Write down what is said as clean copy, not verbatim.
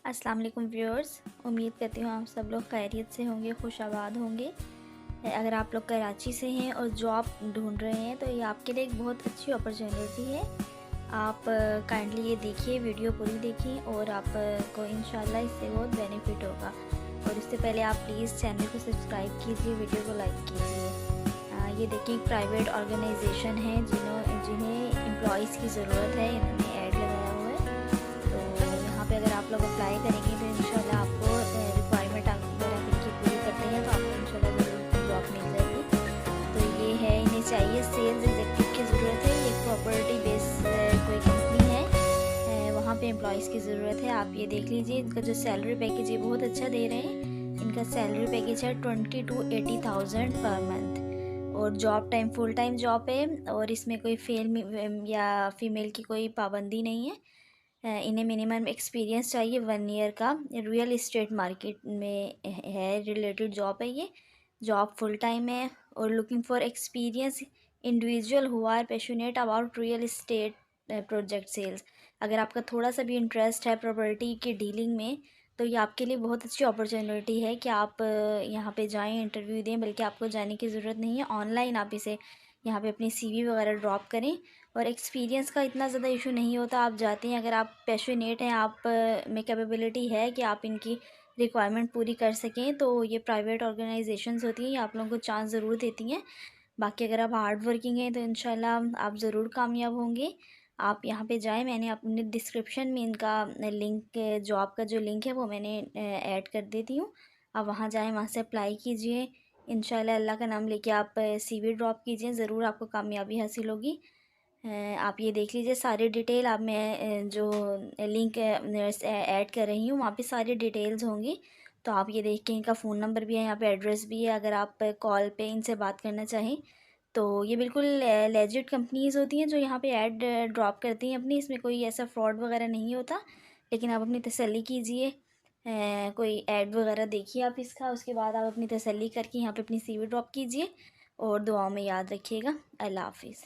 अस्सलाम वालेकुम व्यूअर्स। उम्मीद करती हूँ आप सब लोग खैरियत से होंगे, खुशाबाद होंगे। अगर आप लोग कराची से हैं और जॉब ढूंढ रहे हैं तो ये आपके लिए एक बहुत अच्छी अपॉर्चुनिटी है। आप काइंडली ये देखिए, वीडियो पूरी देखिए और आपको इंशाल्लाह इससे बहुत बेनिफिट होगा। और इससे पहले आप प्लीज़ चैनल को सब्सक्राइब कीजिए, वीडियो को लाइक कीजिए। ये देखिए, एक प्राइवेट ऑर्गेनाइजेशन है जिन्हें एम्प्लॉयज़ की ज़रूरत है। इन्होंने ऐड लगाया हुआ है, तो यहाँ पे अगर आप लोग अप्लाई करेंगे तो इंशाल्लाह आपको रिक्वायरमेंट अगर आप इनकी पूरी करते हैं तो आपको इंशाल्लाह ज़रूर जॉब मिल जाएगी। तो ये है, इन्हें चाहिए सेल्स एग्जीक्यूटिव की ज़रूरत है। ये प्रॉपर्टी बेस कोई कंपनी है, वहाँ पे एम्प्लॉयज़ की ज़रूरत है। आप ये देख लीजिए, इनका जो सैलरी पैकेज है बहुत अच्छा दे रहे हैं। इनका सैलरी पैकेज है 20 to 80,000 पर मंथ। और job time full time job है और इसमें कोई फेल या फीमेल की कोई पाबंदी नहीं है। इन्हें मिनिमम एक्सपीरियंस चाहिए 1 ईयर का। रियल इस्टेट मार्केट में है रिलेटेड जॉब है ये। जॉब फुल टाइम है और looking for experience individual who are passionate about real estate project sales. अगर आपका थोड़ा सा भी इंटरेस्ट है प्रॉपर्टी की डीलिंग में तो ये आपके लिए बहुत अच्छी अपॉर्चुनिटी है कि आप यहाँ पे जाएं, इंटरव्यू दें। बल्कि आपको जाने की ज़रूरत नहीं है, ऑनलाइन आप इसे यहाँ पे अपनी सीवी वगैरह ड्रॉप करें। और एक्सपीरियंस का इतना ज़्यादा इशू नहीं होता, आप जाते हैं, अगर आप पैशनेट हैं, आप में कैपेबिलिटी है कि आप इनकी रिक्वायरमेंट पूरी कर सकें, तो ये प्राइवेट ऑर्गेनाइजेशंस होती हैं, ये आप लोगों को चांस ज़रूर देती हैं। बाकी अगर आप हार्ड वर्किंग हैं तो इंशाल्लाह आप ज़रूर कामयाब होंगे। आप यहाँ पे जाएं, मैंने अपने डिस्क्रिप्शन में इनका लिंक, जॉब का जो लिंक है वो मैंने ऐड कर देती हूँ। आप वहाँ जाएं, वहाँ से अप्लाई कीजिए। इंशाल्लाह अल्लाह का नाम लेके आप सीवी ड्रॉप कीजिए, ज़रूर आपको कामयाबी हासिल होगी। आप ये देख लीजिए, सारी डिटेल आप मैं जो लिंक ऐड कर रही हूँ वहाँ पे सारी डिटेल्स होंगी। तो आप ये देख के, इनका फ़ोन नंबर भी है, यहाँ पे एड्रेस भी है, अगर आप कॉल पे इनसे बात करना चाहें तो। ये बिल्कुल लेजिट कंपनीज़ होती हैं जो यहाँ पे ऐड ड्रॉप करती हैं अपनी, इसमें कोई ऐसा फ्रॉड वगैरह नहीं होता। लेकिन आप अपनी तसल्ली कीजिए, कोई ऐड वगैरह देखिए आप इसका, उसके बाद आप अपनी तसल्ली करके यहाँ पे अपनी सीवी ड्रॉप कीजिए और दुआओं में याद रखिएगा। अल्लाह हाफिज़।